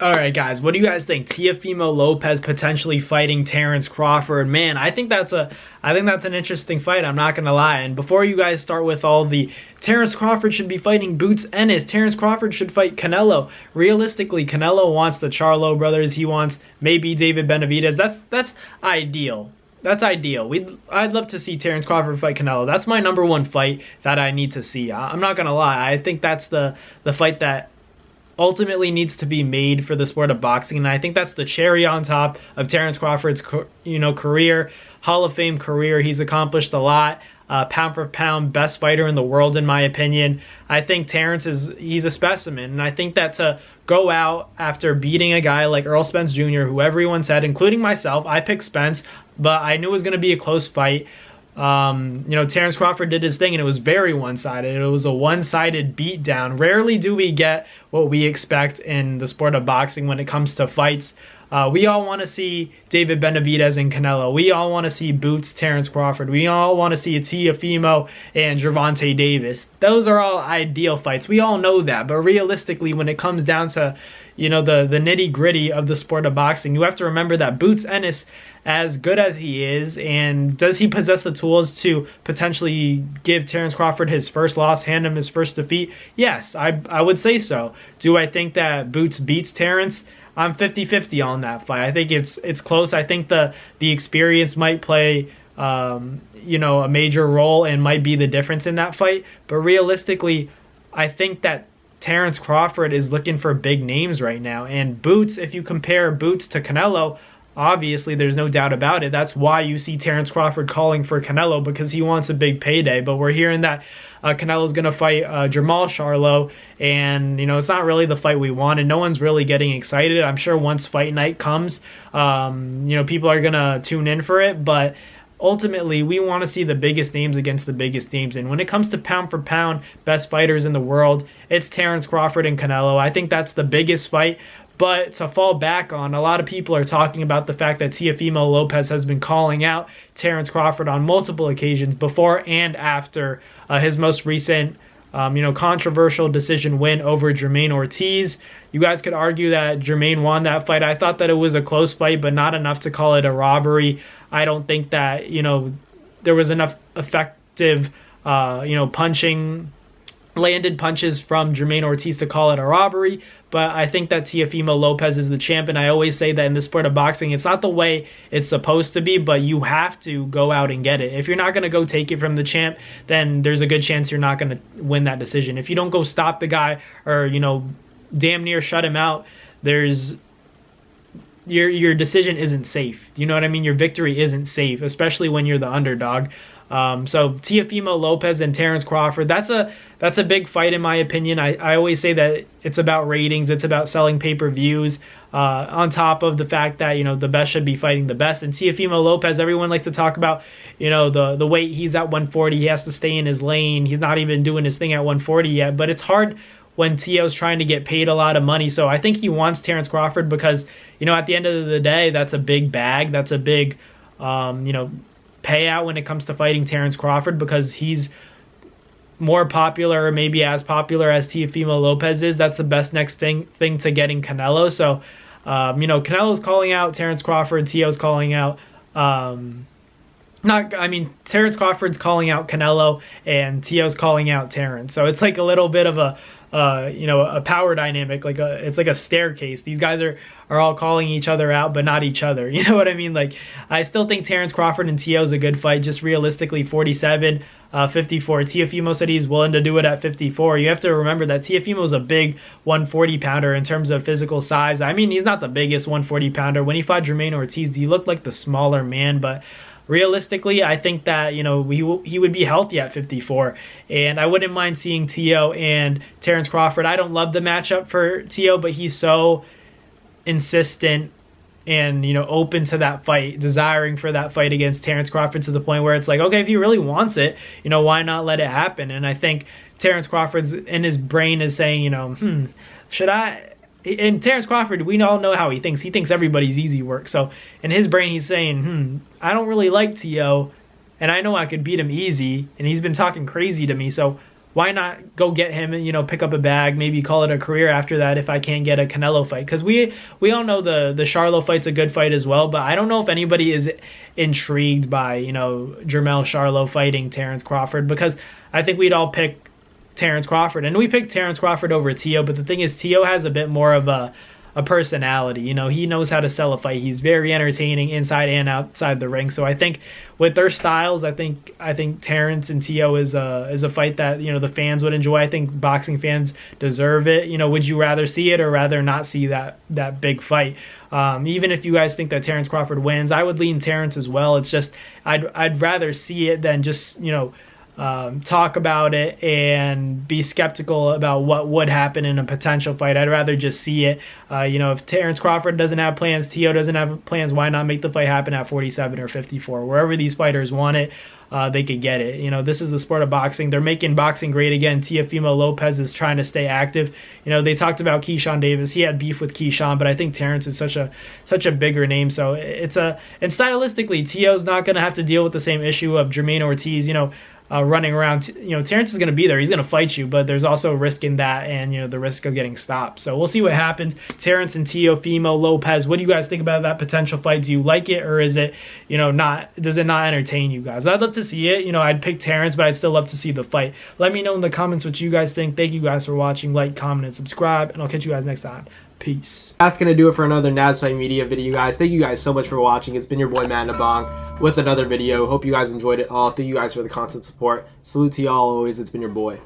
All right, guys, what do you guys think? Teofimo Lopez potentially fighting Terence Crawford. Man, I think that's an interesting fight. I'm not gonna lie. And before you guys start with all the Terence Crawford should be fighting Boots Ennis, Terence Crawford should fight Canelo. Realistically, Canelo wants the Charlo brothers. He wants maybe David Benavidez. That's ideal. That's ideal. I'd love to see Terence Crawford fight Canelo. That's my #1 fight that I need to see. I'm not gonna lie. I think that's the fight that ultimately needs to be made for the sport of boxing, and I think that's the cherry on top of Terence Crawford's career, Hall of Fame career. He's accomplished a lot. Pound for pound, best fighter in the world in my opinion. I think Terence he's a specimen, and I think that to go out after beating a guy like Errol Spence Jr., who everyone said, including myself, I picked Spence, but I knew it was going to be a close fight. Terence Crawford did his thing, and it was very one-sided. It was a one-sided beatdown. Rarely do we get what we expect in the sport of boxing when it comes to fights. We all want to see David Benavidez and Canelo. We all want to see Boots, Terence Crawford. We all want to see Teofimo and Gervonta Davis. Those are all ideal fights. We all know that. But realistically, when it comes down to the nitty-gritty of the sport of boxing, you have to remember that Boots Ennis, as good as he is, and does he possess the tools to potentially give Terence Crawford his first loss, hand him his first defeat? Yes, I would say so. Do I think that Boots beats Terence? I'm 50-50 on that fight. I think it's close. I think the experience might play a major role and might be the difference in that fight. But realistically, I think that Terence Crawford is looking for big names right now. And Boots, if you compare Boots to Canelo, obviously there's no doubt about it. That's why you see Terence Crawford calling for Canelo, because he wants a big payday. But we're hearing that Canelo's going to fight Jamal Charlo, and it's not really the fight we wanted. No one's really getting excited. I'm sure once fight night comes, people are going to tune in for it, but ultimately we want to see the biggest names against the biggest names. And when it comes to pound for pound best fighters in the world, it's Terence Crawford and Canelo. I think that's the biggest fight. But to fall back on, a lot of people are talking about the fact that Teofimo Lopez has been calling out Terence Crawford on multiple occasions before and after his most recent controversial decision win over Jermaine Ortiz. You guys could argue that Jermaine won that fight. I thought that it was a close fight, but not enough to call it a robbery. I don't think that there was enough effective landed punches from Jermaine Ortiz to call it a robbery. But I think that Teofimo Lopez is the champ, and I always say that in the sport of boxing, it's not the way it's supposed to be, but you have to go out and get it. If you're not going to go take it from the champ, then there's a good chance you're not going to win that decision. If you don't go stop the guy or, damn near shut him out, your decision isn't safe. You know what I mean? Your victory isn't safe, especially when you're the underdog. So Teofimo Lopez and Terence Crawford, that's a big fight in my opinion. I always say that it's about ratings, it's about selling pay-per-views, on top of the fact that, the best should be fighting the best. And Teofimo Lopez, everyone likes to talk about, the weight. He's at 140, he has to stay in his lane. He's not even doing his thing at 140 yet, but it's hard when Teo's trying to get paid a lot of money. So I think he wants Terence Crawford because, at the end of the day, that's a big bag. That's a big, payout when it comes to fighting Terence Crawford, because he's more popular, or maybe as popular as Teofimo Lopez is. That's the best next thing to getting Canelo. So, Canelo's calling out Terence Crawford, Teo's calling out, Terence Crawford's calling out Canelo, and Teo's calling out Terence. So it's like a little bit of a power dynamic, it's like a staircase. These guys are all calling each other out, but not each other. You know what I mean? I still think Terence Crawford and Teo is a good fight. Just realistically, 47, 54. Teofimo said he's willing to do it at 54. You have to remember that Teofimo is a big 140 pounder in terms of physical size. I mean, he's not the biggest 140 pounder. When he fought Jermaine Ortiz, he looked like the smaller man, but realistically, I think that, he would be healthy at 54. And I wouldn't mind seeing Teo and Terence Crawford. I don't love the matchup for Teo, but he's so insistent and, open to that fight, desiring for that fight against Terence Crawford, to the point where it's like, okay, if he really wants it, why not let it happen? And I think Terence Crawford's in his brain is saying, should I... And Terence Crawford, we all know how he thinks. He thinks everybody's easy work. So in his brain, he's saying, I don't really like Teo, and I know I could beat him easy, and he's been talking crazy to me. So why not go get him and, you know, pick up a bag, maybe call it a career after that if I can't get a Canelo fight? Because we all know the Charlo fight's a good fight as well, but I don't know if anybody is intrigued by, you know, Jermell Charlo fighting Terence Crawford, because I think we'd all pick Terence Crawford, and we picked Terence Crawford over Teo. But the thing is, Teo has a bit more of a personality. You know, he knows how to sell a fight. He's very entertaining inside and outside the ring. So I think with their styles, I think Terence and Teo is a fight that, you know, the fans would enjoy. I think boxing fans deserve it. You know, would you rather see it or rather not see that big fight? Even if you guys think that Terence Crawford wins, I would lean Terence as well. It's just I'd rather see it than just, you know, talk about it and be skeptical about what would happen in a potential fight. I'd rather just see it. You know, if Terence Crawford doesn't have plans, Teo doesn't have plans, why not make the fight happen at 47 or 54? Wherever these fighters want it, they could get it. You know, this is the sport of boxing. They're making boxing great again. Teofimo Lopez is trying to stay active. You know, they talked about Keyshawn Davis. He had beef with Keyshawn, but I think Terence is such a bigger name. So and stylistically, Teo's not going to have to deal with the same issue of Jermaine Ortiz, you know, running around. You know, Terence is going to be there. He's going to fight you, but there's also a risk in that, and, you know, the risk of getting stopped. So we'll see what happens. Terence and Teofimo Lopez, what do you guys think about that potential fight? Do you like it, or is it, you know, does it not entertain you guys? I'd love to see it. You know, I'd pick Terence, but I'd still love to see the fight. Let me know in the comments what you guys think. Thank you guys for watching. Like, comment, and subscribe, and I'll catch you guys next time. Peace. That's going to do it for another Fight Media video, guys. Thank you guys so much for watching. It's been your boy, Matt Nabong, with another video. Hope you guys enjoyed it all. Thank you guys for the constant support. Salute to y'all always. It's been your boy.